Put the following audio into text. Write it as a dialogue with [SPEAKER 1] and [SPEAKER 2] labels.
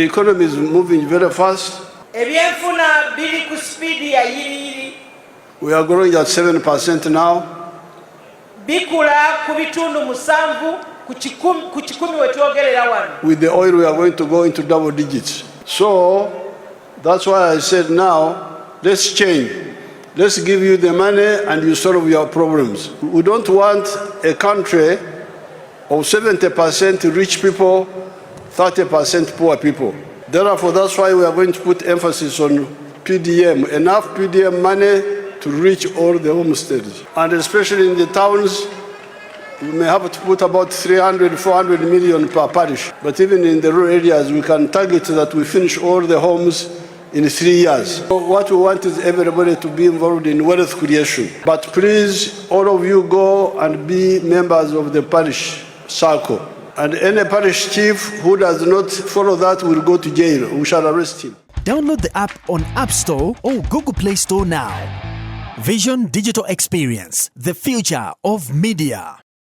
[SPEAKER 1] economy is moving very fast.
[SPEAKER 2] Ebyenfuna biri ku speed ya yiri.
[SPEAKER 1] We are growing at 7% now.
[SPEAKER 2] Bikula ku bitundu 7 ku kikumi wetwogerera wano.
[SPEAKER 1] With the oil, we are going to go into double digits. So that's why I said now, let's change. Let's give you the money and you solve your problems. We don't want a country of 70% rich people, 30% poor people. Therefore, that's why we are going to put emphasis on PDM, enough PDM money to reach all the homesteads. And especially in the towns, we may have to put about 300, 400 million per parish. But even in the rural areas, we can target that we finish all the homes in 3 years. So what we want is everybody to be involved in wealth creation. But please, all of you go and be members of the parish circle. And any parish chief who does not follow that will go to jail. We shall arrest him.
[SPEAKER 3] Download the app on App Store or Google Play Store now. Vision Digital Experience, the future of media.